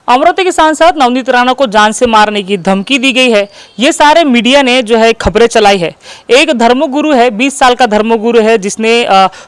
अमरावती के सांसद नवनीत राणा को जान से मारने की धमकी दी गई है। ये सारे मीडिया ने जो है खबरें चलाई है। एक धर्मगुरु है, 20 साल का धर्मगुरु है, जिसने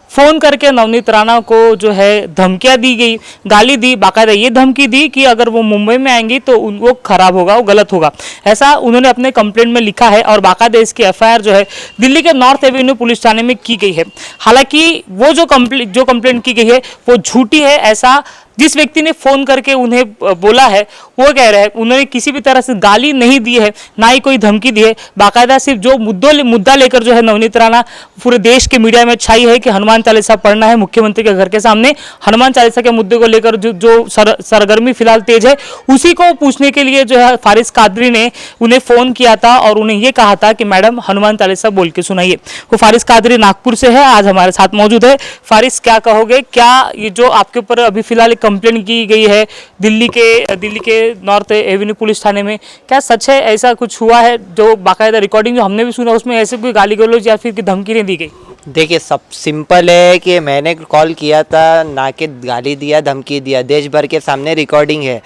फोन करके नवनीत राणा को जो है धमकियां दी गई, गाली दी, बाकायदा ये धमकी दी कि अगर वो मुंबई में आएंगी तो उनको खराब होगा, वो गलत होगा। ऐसा उन्होंने अपने कंप्लेंट में लिखा है और बाकायदा इसकी एफआईआर जो है दिल्ली के नॉर्थ एवेन्यू पुलिस थाने में की गई है। हालांकि वो जो कंप्लेंट की गई है वो झूठी है, ऐसा जिस व्यक्ति ने फोन करके उन्हें बोला है वो कह रहे हैं उन्होंने किसी भी तरह से गाली नहीं दी है, ना ही कोई धमकी दी है। बाकायदा सिर्फ जो मुद्दा लेकर जो है नवनीत राणा पूरे देश के मीडिया में छाई है कि हनुमान चालीसा पढ़ना है मुख्यमंत्री के घर के सामने। हनुमान चालीसा के मुद्दे को लेकर जो सरगर्मी फिलहाल तेज है, उसी को पूछने के लिए जो है फारिस कादरी ने उन्हें फोन किया था और उन्हें ये कहा था कि मैडम हनुमान चालीसा बोल के सुनाइए। वो फारिस कादरी नागपुर से है, आज हमारे साथ मौजूद है। फारिस, क्या कहोगे, क्या ये जो आपके ऊपर अभी फिलहाल कंप्लेंट की गई है दिल्ली के नॉर्थ एवेन्यू पुलिस थाने में, क्या सच है, ऐसा कुछ हुआ है? जो बाकायदा रिकॉर्डिंग जो हमने भी सुना उसमें ऐसे कोई गाली गलौज या फिर धमकी नहीं दी गई? देखिए, सब सिंपल है कि मैंने कॉल किया था, ना कि गाली दिया, धमकी दिया। देश भर के सामने रिकॉर्डिंग है।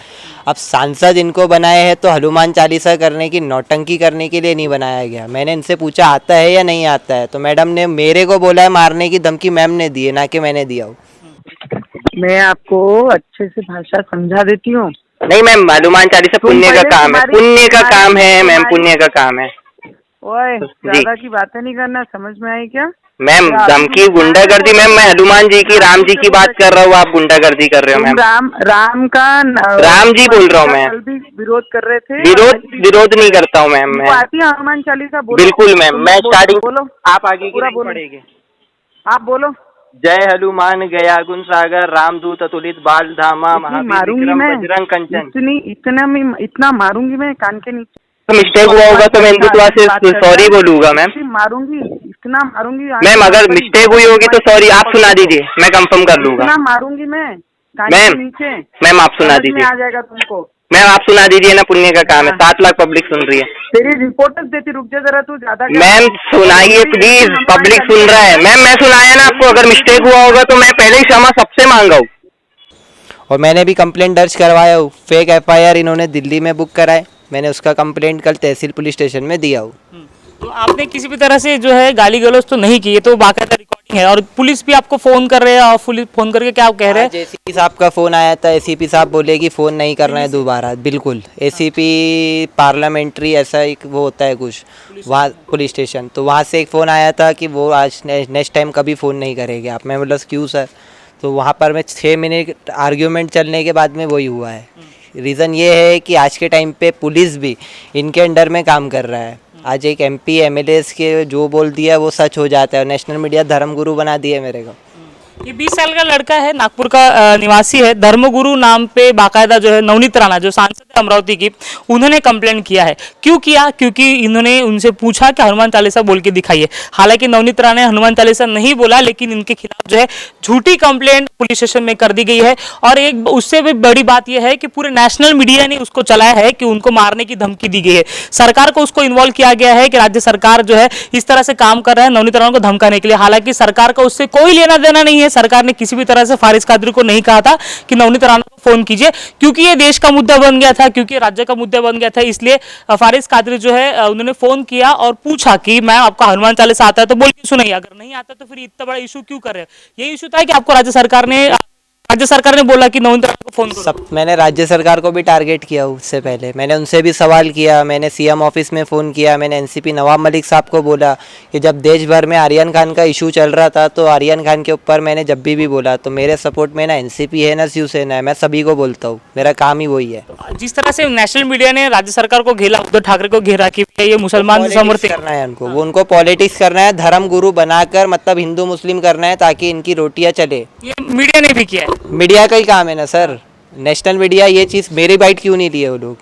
अब सांसद इनको बनाए हैं तो हनुमान चालीसा करने की, नौटंकी करने के लिए नहीं बनाया गया। मैंने इनसे पूछा आता है या नहीं आता है, तो मैडम ने मेरे को बोला है मारने की धमकी मैम ने दी है, ना कि मैंने दिया हो। मैं आपको अच्छे से भाषा समझा देती हूँ। नहीं मैम, हनुमान चालीसा पुण्य का काम है, पुण्य का काम है मैम, पुण्य का काम है। ओए, ज्यादा की बातें नहीं करना, समझ में आई क्या? मैम धमकी, गुंडागर्दी, मैम मैं हनुमान जी की, राम जी की बात कर रहा हूँ, आप गुंडागर्दी कर रहे हो मैम। राम जी बोल रहा हूँ मैं। कल भी विरोध कर रहे थे। विरोध नहीं करता हूँ मैम मैं। आती है हनुमान चालीसा? बोलो। बिल्कुल मैम, मैं स्टार्टिंग बोलो, आप आगे की नहीं पढ़ेंगे। आप बोलो। जय हनुमान गया गुण सागर, रामदूत अतुलित बाल धामा, मारूंगी मैं, बजरंग कंचन। इतना मारूंगी मैं कान के नीचे। तो मिस्टेक हुआ होगा तो मैं हिंदुत्व से सॉरी बोलूंगा मैम। मारूंगी, इतना मारूंगी मैम, अगर मिस्टेक हुई होगी तो सॉरी आप सुना दीजिए, मैं कंफर्म कर लूंगा। इतना मारूंगी मैं कान के मैम। नीचे। मैम आप सुना दीजिए, आ जाएगा तुमको। मैम आप सुना दीजिए ना, पुण्य का काम है, 7 लाख पब्लिक सुन रही है। तेरी रिपोर्टर्स देती, रुक जा जरा, तू ज्यादा। मैम सुनाइए प्लीज, पब्लिक सुन रहा है। मैम मैं सुनाया ना आपको, अगर मिस्टेक हुआ होगा तो मैं पहले ही क्षमा सबसे मांगा हूँ। और मैंने भी कंप्लेंट दर्ज करवाया हूँ। फेक एफआईआर इन्होंने दिल्ली में बुक कराए, मैंने उसका कंप्लेंट कल तहसील पुलिस स्टेशन में दिया हूँ। तो आपने किसी भी तरह से जो है गाली गलौज तो नहीं की, ये तो बाकायदा रिकॉर्डिंग है। और पुलिस भी आपको फोन कर रहे हैं, और पुलिस फोन करके क्या कह रहे हैं? एसीपी साहब का फोन आया था, एसीपी साहब बोले कि फोन नहीं करना है दोबारा। बिल्कुल, एसीपी पार्लियामेंट्री ऐसा एक वो होता है कुछ वहाँ पुलिस स्टेशन, तो वहाँ से एक फ़ोन आया था कि वो आज नेक्स्ट टाइम कभी फ़ोन नहीं करेंगे आप। मैं बोला क्यों सर? तो वहाँ पर मैं 6 मिनट आर्ग्यूमेंट चलने के बाद में वही हुआ है। रीज़न ये है कि आज के टाइम पे पुलिस भी इनके अंडर में काम कर रहा है। आज एक एमपी एमएलएस के जो बोल दिया वो सच हो जाता है, और नेशनल मीडिया धर्मगुरु बना दिया मेरे को। ये 20 साल का लड़का है, नागपुर का निवासी है, धर्मगुरु नाम पे बाकायदा जो है नवनीत राणा जो सांसद है अमरावती की, उन्होंने कंप्लेंट किया है। क्यों किया? क्योंकि इन्होंने उनसे पूछा कि हनुमान चालीसा बोल के दिखाइए। हालांकि नवनीत राणा ने हनुमान चालीसा नहीं बोला, लेकिन इनके खिलाफ जो है झूठी कंप्लेंट पुलिस स्टेशन में कर दी गई है। और एक उससे भी बड़ी बात यह है कि पूरे नेशनल मीडिया ने उसको चलाया है कि उनको मारने की धमकी दी गई है। सरकार को उसको इन्वॉल्व किया गया है कि राज्य सरकार जो है इस तरह से काम कर रहा है नवनीत राणा को धमकाने के लिए। हालांकि सरकार का उससे कोई लेना देना नहीं है। सरकार ने किसी भी तरह से फारिस कादरी को नहीं कहा था कि नवनीत राणा को फोन कीजिए, क्योंकि ये देश का मुद्दा बन गया था, क्योंकि राज्य का मुद्दा बन गया था। इसलिए फारिस कादरी जो है उन्होंने फोन किया और पूछा कि मैं आपका हनुमान चालीसा आता है तो बोल के सुनाइए, अगर नहीं आता तो फिर इतना बड़ा इशू क्यों कर रहे हैं? ये इशू था कि आपको राज्य सरकार ने बोला कि नवनीत राणा को फोन करो। सब मैंने राज्य सरकार को भी टारगेट किया उससे पहले, मैंने उनसे भी सवाल किया, मैंने सीएम ऑफिस में फ़ोन किया, मैंने एनसीपी नवाब मलिक साहब को बोला कि जब देश भर में आर्यन खान का इशू चल रहा था तो आर्यन खान के ऊपर मैंने जब भी बोला, तो मेरे सपोर्ट में ना एनसीपी है ना शिवसेना है, मैं सभी को बोलता हूँ, मेरा काम ही वही है। जिस तरह से नेशनल मीडिया ने राज्य सरकार को घेरा, उद्धव ठाकरे को घेरा कि ये मुसलमान समर्थक करना है उनको, वो उनको पॉलिटिक्स करना है, धर्म गुरु बनाकर मतलब हिंदू मुस्लिम करना है ताकि इनकी रोटियां चले। ये मीडिया ने भी किया है, मीडिया का ही काम है ना सर। नेशनल मीडिया ये चीज़, मेरी बाइट क्यों नहीं लिए वो लोग?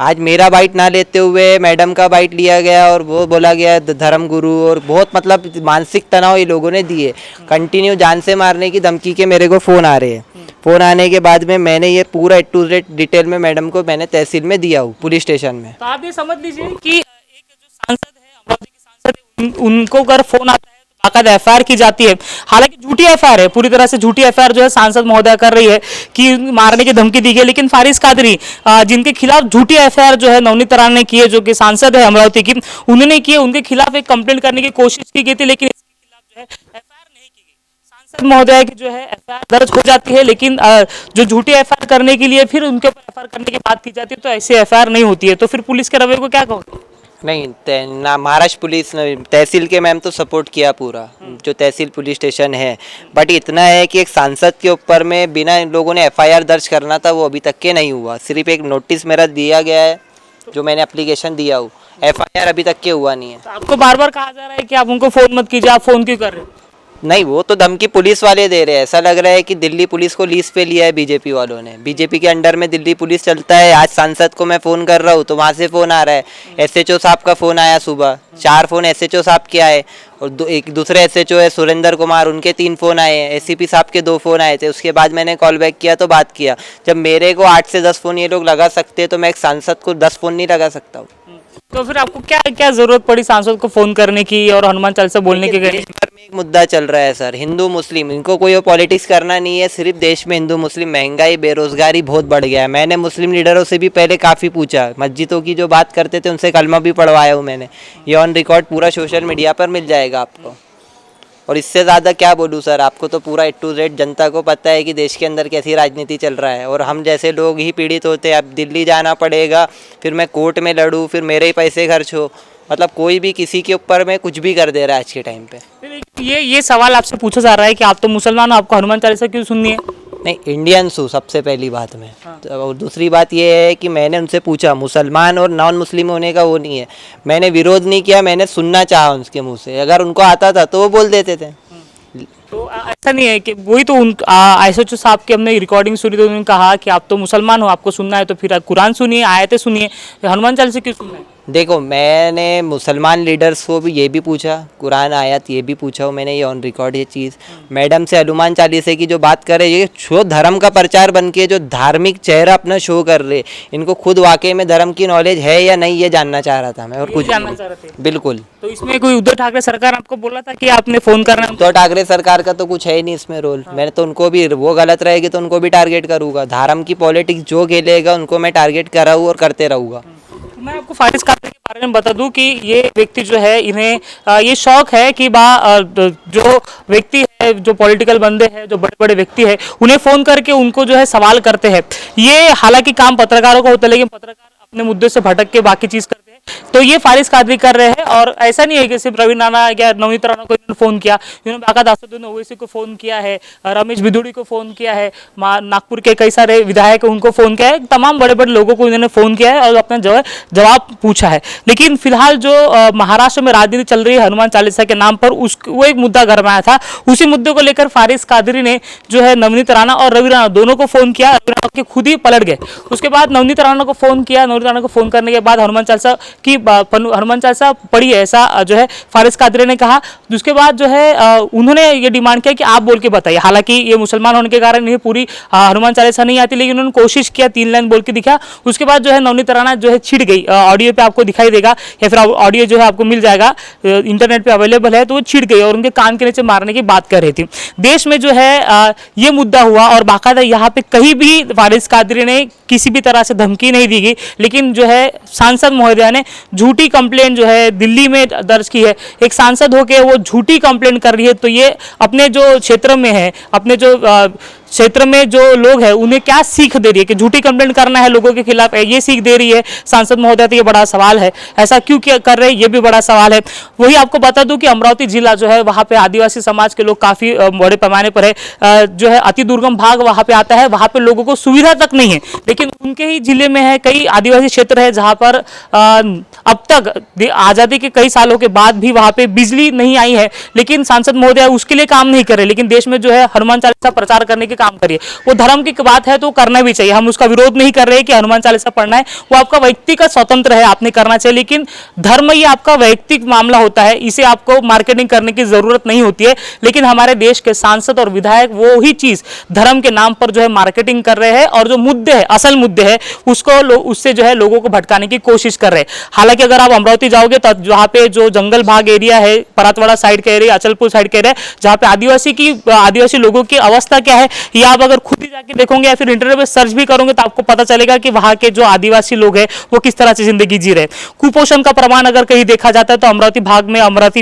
आज मेरा बाइट ना लेते हुए मैडम का बाइट लिया गया और वो बोला गया धर्म गुरु, और बहुत मतलब मानसिक तनाव ये लोगों ने दिए। कंटिन्यू जान से मारने की धमकी के मेरे को फ़ोन आ रहे हैं। फ़ोन आने के बाद में मैंने ये पूरा A to Z डिटेल में मैडम को मैंने तहसील में दिया हूँ, पुलिस स्टेशन में। तो आप ये समझ लीजिए कि एक जो सांसद है, अमरावती के सांसद है, उनको अगर फोन आता है तो बाकायदा एफआईआर की जाती है। हालांकि झूठी एफआईआर है, पूरी तरह से झूठी एफआईआर जो है सांसद महोदय कर रही है कि मारने की धमकी दी गई, लेकिन फारिस कादरी जिनके खिलाफ झूठी एफआईआर जो है नवनीत राणा ने की है, जो कि सांसद है अमरावती की, उन्होंने की है, उनके खिलाफ एक कंप्लेंट करने की कोशिश की गई थी, लेकिन इसके खिलाफ जो है एफआईआर नहीं की गई। सांसद महोदय की जो है एफआईआर दर्ज हो जाती है, लेकिन जो झूठी एफआईआर करने के लिए फिर उनके ऊपर एफआईआर करने की बात की जाती है, तो ऐसी एफआईआर नहीं होती है। तो फिर पुलिस के रवैये को क्या कहोगे? नहीं ना, महाराष्ट्र पुलिस ने तहसील के मैम तो सपोर्ट किया पूरा, जो तहसील पुलिस स्टेशन है। बट इतना है कि एक सांसद के ऊपर में बिना इन लोगों ने एफआईआर दर्ज करना था, वो अभी तक के नहीं हुआ। सिर्फ एक नोटिस मेरा दिया गया है, जो मैंने एप्लीकेशन दिया हूँ, एफआईआर अभी तक के हुआ नहीं है। तो आपको बार बार कहा जा रहा है कि आप उनको फोन मत कीजिए, आप फोन क्यों कर रहे हो? नहीं, वो तो धमकी पुलिस वाले दे रहे हैं। ऐसा लग रहा है कि दिल्ली पुलिस को लीज पे लिया है बीजेपी वालों ने। बीजेपी के अंडर में दिल्ली पुलिस चलता है। आज सांसद को मैं फ़ोन कर रहा हूँ तो वहाँ से फ़ोन आ रहा है। एसएचओ साहब का फ़ोन आया सुबह, 4 फ़ोन एसएचओ साहब के आए, और एक दूसरे एसएचओ है सुरेंद्र कुमार, उनके 3 फ़ोन आए हैं। एसीपी साहब के 2 फ़ोन आए थे। उसके बाद मैंने कॉल बैक किया तो बात किया। जब मेरे को 8 से 10 फ़ोन ये लोग लगा सकते हैं, तो मैं एक सांसद को 10 फ़ोन नहीं लगा सकता हूँ। तो फिर आपको क्या क्या जरूरत पड़ी सांसद को फोन करने की और हनुमान चालीसा बोलने के? देश भर में एक मुद्दा चल रहा है सर, हिंदू मुस्लिम। इनको कोई पॉलिटिक्स करना नहीं है, सिर्फ देश में हिंदू मुस्लिम, महंगाई बेरोजगारी बहुत बढ़ गया है। मैंने मुस्लिम लीडरों से भी पहले काफ़ी पूछा, मस्जिदों की जो बात करते थे उनसे कलमा भी पढ़वाया हूँ मैंने। ये ऑन रिकॉर्ड पूरा सोशल मीडिया पर मिल जाएगा आपको। और इससे ज़्यादा क्या बोलूँ सर, आपको तो पूरा A to Z जनता को पता है कि देश के अंदर कैसी राजनीति चल रहा है, और हम जैसे लोग ही पीड़ित होते हैं। अब दिल्ली जाना पड़ेगा, फिर मैं कोर्ट में लड़ूँ, फिर मेरे ही पैसे खर्च हो। मतलब कोई भी किसी के ऊपर में कुछ भी कर दे रहा है आज के टाइम पे। ये सवाल आपसे पूछा जा रहा है कि आप तो मुसलमान हो, आपको हनुमान चालीसा क्यों सुननी है? नहीं, इंडियंस हूँ सबसे पहली बात में। तो और दूसरी बात ये है कि मैंने उनसे पूछा, मुसलमान और नॉन मुस्लिम होने का वो नहीं है। मैंने विरोध नहीं किया, मैंने सुनना चाहा उनके मुंह से। अगर उनको आता था तो वो बोल देते थे। तो ऐसा नहीं है कि वही तो एसएचओ साहब की हमने रिकॉर्डिंग सुनी तो उन्होंने कहा कि आप तो मुसलमान हो, आपको सुनना है तो फिर कुरान सुनिए, आयतें सुनिए, हनुमान चालीसा क्यों सुनना है? देखो, मैंने मुसलमान लीडर्स को भी ये भी पूछा, कुरान आयत ये भी पूछा हूँ मैंने, ये ऑन रिकॉर्ड ये चीज़। मैडम से हनुमान चालीसा की जो बात करे, ये शो धर्म का प्रचार बन के जो धार्मिक चेहरा अपना शो कर रहे, इनको खुद वाकई में धर्म की नॉलेज है या नहीं, ये जानना चाह रहा था मैं, और कुछ जानना चाह रहे थे। बिल्कुल। तो इसमें कोई उद्धव ठाकरे सरकार आपको बोला था कि आपने फोन करना है? तो ठाकरे सरकार का तो कुछ है ही नहीं इसमें रोल। मैंने तो उनको भी, वो गलत रहेगी तो उनको भी टारगेट करूँगा। धर्म की पॉलिटिक्स जो खेलेगा उनको मैं टारगेट कर रहा हूँ और करते रहूँगा। मैं आपको फारिस कादरी के बारे में बता दूं कि ये व्यक्ति जो है, इन्हें ये शौक है कि जो व्यक्ति है, जो पॉलिटिकल बंदे हैं, जो बड़े बड़े व्यक्ति हैं, उन्हें फ़ोन करके उनको जो है सवाल करते हैं। ये हालांकि काम पत्रकारों का होता है, लेकिन पत्रकार अपने मुद्दे से भटक के बाकी चीज़ करते हैं। तो ये फारिस कादरी कर रहे हैं। और ऐसा नहीं है कि सिर्फ रवि राणा या नवनीत राणा को इन्होंने फ़ोन किया, इन्होंने बाकायदा असदुद्दीन ओवैसी को फ़ोन किया है, रमेश बिधूड़ी को फ़ोन किया है, नागपुर के कई सारे विधायक उनको फ़ोन किया है, तमाम बड़े बड़े लोगों को इन्होंने फ़ोन किया है और अपना जवाब पूछा है। लेकिन फिलहाल जो महाराष्ट्र में राजनीति चल रही है हनुमान चालीसा के नाम पर, वो एक मुद्दा गरमाया था। उसी मुद्दे को लेकर फारिस कादरी ने जो है नवनीत राणा और रवि राणा दोनों को फ़ोन किया। रवि राणा के खुद ही पलट गए। उसके बाद नवनीत राणा को फ़ोन किया। नवनीत राणा को फ़ोन करने के बाद हनुमान चालीसा पढ़ी है, ऐसा जो है फारिस कादरी ने कहा। उसके बाद जो है उन्होंने ये डिमांड किया कि आप बोल के बताइए। हालांकि ये मुसलमान होने के कारण इन्हें पूरी हनुमान चालीसा नहीं आती, लेकिन उन्होंने कोशिश किया, 3 लाइन बोल के दिखा। उसके बाद जो है नवनीत राणा जो है छिड़ गई। ऑडियो पे आपको दिखाई देगा, या फिर ऑडियो जो है आपको मिल जाएगा, इंटरनेट पे अवेलेबल है। तो वो छिड़ गई और उनके कान के नीचे मारने की बात कर रही थी। देश में जो है ये मुद्दा हुआ और बाकायदा यहाँ पे कहीं भी फारिस कादरी ने किसी भी तरह से धमकी नहीं दी गई, लेकिन जो है सांसद महोदया ने झूठी कंप्लेंट जो है दिल्ली में दर्ज की है। एक सांसद होके वो झूठी कंप्लेंट कर रही है, तो ये अपने जो क्षेत्र में है, अपने जो क्षेत्र में जो लोग हैं उन्हें क्या सीख दे रही है कि झूठी कंप्लेंट करना है लोगों के खिलाफ, ये सीख दे रही है सांसद महोदया। तो ये बड़ा सवाल है, ऐसा क्यों कर रहे हैं, ये भी बड़ा सवाल है। वही आपको बता दूं कि अमरावती जिला जो है वहाँ पे आदिवासी समाज के लोग काफ़ी बड़े पैमाने पर है, जो है अति दुर्गम भाग वहाँ पे आता है, वहाँ पे लोगों को सुविधा तक नहीं है। लेकिन उनके ही जिले में है कई आदिवासी क्षेत्र है जहाँ पर अब तक आज़ादी के कई सालों के बाद भी वहाँ पे बिजली नहीं आई है, लेकिन सांसद महोदया उसके लिए काम नहीं कर रहे। लेकिन देश में जो है हनुमान चालीसा प्रचार करने के काम करिए। वो धर्म की बात है तो करना भी चाहिए, हम उसका विरोध नहीं कर रहे कि हनुमान चालीसा पढ़ना है, वो आपका व्यक्तिगत स्वतंत्र है, आपने करना चाहिए। लेकिन धर्म ये आपका वैयक्तिक मामला होता है, इसे आपको मार्केटिंग करने की जरूरत नहीं होती है। लेकिन हमारे देश के सांसद और विधायक वो ही चीज धर्म के नाम पर जो है मार्केटिंग कर रहे हैं और जो मुद्दे है, असल मुद्दे है, उसको उससे जो है लोगों को भटकाने की कोशिश कर रहे हैं। हालांकि अगर आप अमरावती जाओगे तो वहां पे जो जंगल भाग एरिया है, परातवाड़ा साइड का एरिया, अचलपुर साइड का एरिया, जहां पे आदिवासी लोगों की अवस्था क्या है, ये आप अगर खुद ही जाके देखोगे या फिर इंटरनेट पे सर्च भी करोगे तो आपको पता चलेगा कि वहां के जो आदिवासी लोग हैं वो किस तरह से जिंदगी जी रहे हैं। कुपोषण का प्रमाण अगर कहीं देखा जाता है तो अमरावती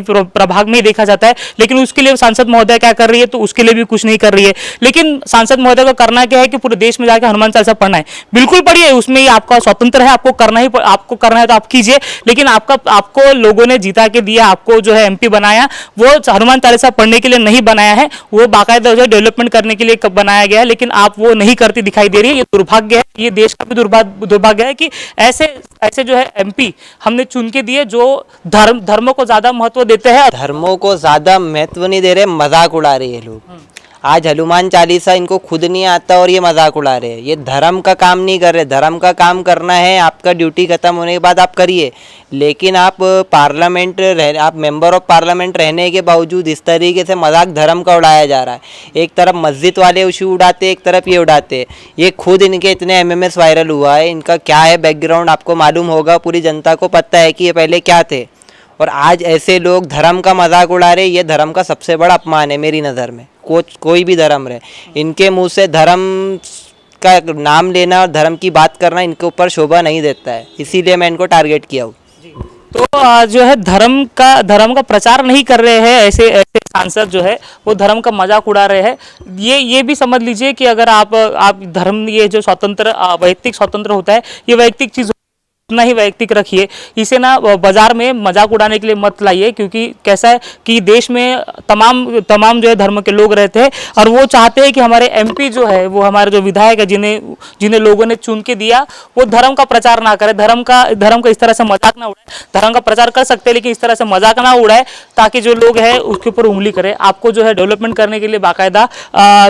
प्रभाग में ही देखा जाता है। लेकिन उसके लिए सांसद महोदय क्या कर रही है, तो उसके लिए भी कुछ नहीं कर रही है। लेकिन सांसद महोदय को करना क्या है कि पूरे देश में जाकर हनुमान चालीसा पढ़ना है, बिल्कुल पढ़िए, उसमें आपका स्वतंत्र है, आपको करना है तो आप कीजिए। लेकिन आपको लोगों ने जीता के दिया, आपको जो है एमपी बनाया, वो हनुमान चालीसा पढ़ने के लिए नहीं बनाया है, वो बाकायदा जो डेवलपमेंट करने के लिए बनाया गया है। लेकिन आप वो नहीं करती दिखाई दे रही है। ये दुर्भाग्य है, ये देश का भी दुर्भाग्य है कि ऐसे जो है एमपी हमने चुन के दिए जो धर्मों को ज्यादा महत्व देते हैं। धर्मों को ज़्यादा महत्व नहीं दे रहे, मजाक उड़ा रहे हैं लोग। आज हनुमान चालीसा इनको खुद नहीं आता और ये मजाक उड़ा रहे हैं। ये धर्म का काम नहीं कर रहे। धर्म का काम करना है, आपका ड्यूटी खत्म होने के बाद आप करिए। लेकिन आप आप मेंबर ऑफ पार्लियामेंट रहने के बावजूद इस तरीके से मजाक धर्म का उड़ाया जा रहा है। एक तरफ मस्जिद वाले इशू उड़ाते, एक तरफ ये उड़ाते। ये खुद इनके इतने एमएमएस वायरल हुआ है, इनका क्या है बैकग्राउंड आपको मालूम होगा, पूरी जनता को पता है कि ये पहले क्या थे। और आज ऐसे लोग धर्म का मजाक उड़ा रहे, ये धर्म का सबसे बड़ा अपमान है मेरी नज़र में। कोई भी धर्म रहे, इनके मुंह से धर्म का नाम लेना और धर्म की बात करना इनके ऊपर शोभा नहीं देता है, इसीलिए मैं इनको टारगेट किया हूँ। तो जो है धर्म का प्रचार नहीं कर रहे हैं ऐसे सांसद जो है, वो धर्म का मजाक उड़ा रहे हैं। ये भी समझ लीजिए कि अगर आप धर्म, ये जो स्वतंत्र वैयक्तिक स्वतंत्र होता है, ये वैयक्तिक चीज उतना ही वैयक्तिक रखिए, इसे ना बाजार में मजाक उड़ाने के लिए मत लाइए। क्योंकि कैसा है कि देश में तमाम जो है धर्म के लोग रहते हैं और वो चाहते हैं कि हमारे एमपी जो है, वो हमारे जो विधायक है, जिन्हें लोगों ने चुन के दिया, वो धर्म का प्रचार ना करे, धर्म का इस तरह से मजाक ना उड़ाए। धर्म का प्रचार कर सकते हैं लेकिन इस तरह से मजाक ना उड़ाए, ताकि जो लोग हैं उसके ऊपर उंगली करे। आपको जो है डेवलपमेंट करने के लिए बाकायदा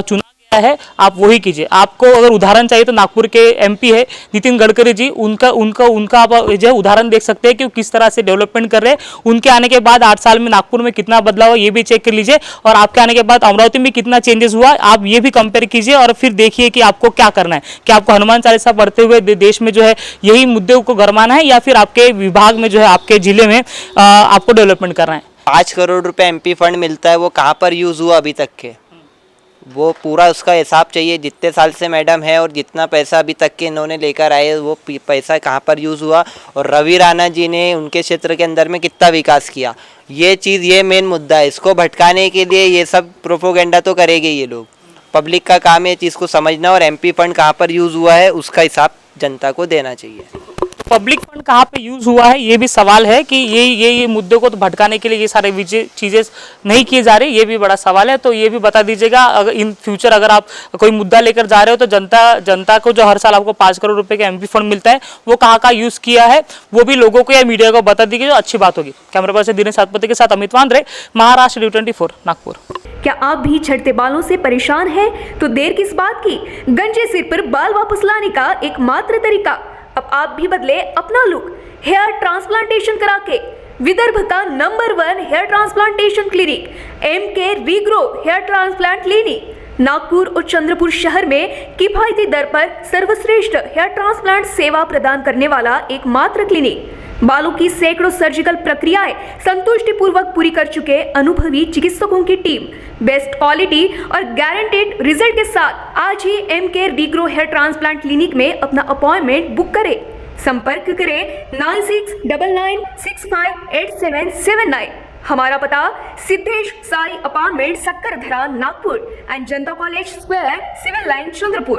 चुना है, आप वही कीजिए। आपको अगर उदाहरण चाहिए तो नागपुर के एमपी है नितिन गडकरी जी, उनका आप जो है उदाहरण देख सकते हैं कि वो किस तरह से डेवलपमेंट कर रहे हैं। उनके आने के बाद 8 साल में नागपुर में कितना बदलाव है ये भी चेक कर लीजिए, और आपके आने के बाद अमरावती में कितना चेंजेस हुआ, आप ये भी कंपेयर कीजिए और फिर देखिए कि आपको क्या करना है। कि आपको हनुमान चालीसा पढ़ते हुए देश में जो है यही मुद्दे को गरमाना है, या फिर आपके विभाग में जो है, आपके जिले में आपको डेवलपमेंट करना है। 5 करोड़ रुपए एमपी फंड मिलता है, वो कहाँ पर यूज़ हुआ अभी तक के, वो पूरा उसका हिसाब चाहिए। जितने साल से मैडम है और जितना पैसा अभी तक के इन्होंने लेकर आए, वो पैसा कहाँ पर यूज़ हुआ, और रवि राणा जी ने उनके क्षेत्र के अंदर में कितना विकास किया, ये मेन मुद्दा है। इसको भटकाने के लिए ये सब प्रोपोगेंडा तो करेंगे ये लोग। पब्लिक का काम है चीज़ को समझना, और एमपी फंड कहाँ पर यूज़ हुआ है उसका हिसाब जनता को देना चाहिए। पब्लिक फंड कहाँ पे यूज हुआ है ये भी सवाल है कि ये मुद्दे को तो भटकाने के लिए ये सारे चीजें नहीं किए जा रही, ये भी बड़ा सवाल है। तो ये भी बता दीजिएगा, अगर इन फ्यूचर अगर आप कोई मुद्दा लेकर जा रहे हो तो जनता को जो हर साल आपको 5 करोड़ रुपए का एमपी फंड मिलता है, वो कहाँ यूज किया है वो भी लोगों को या मीडिया को बता दीजिए, जो अच्छी बात होगी। कैमरा पर्सन दिनेश सातपति के साथ अमित वांद्रे, महाराष्ट्र D24 नागपुर। क्या आप भी झड़ते बालों से परेशान हैं? तो देर किस बात की, गंजे सिर पर बाल वापस लाने का एकमात्र तरीका, अब आप भी बदले अपना लुक हेयर ट्रांसप्लांटेशन करा के। विदर्भ का number 1 hair transplantation clinic MK regrow hair transplant clinic Nagpur और चंद्रपुर शहर में किफायती दर पर सर्वश्रेष्ठ हेयर ट्रांसप्लांट सेवा प्रदान करने वाला एकमात्र क्लिनिक। बालों की सैकड़ों सर्जिकल प्रक्रियाएं संतुष्टिपूर्वक पूरी कर चुके अनुभवी चिकित्सकों की टीम, बेस्ट क्वालिटी और गारंटेड रिजल्ट के साथ आज ही MK regrow hair transplant clinic में अपना अपॉइंटमेंट बुक करें। संपर्क करें 9699658779। हमारा पता Siddhesh Sai apartment Sakkardara Nagpur and Janata college square civil line Chandrapur.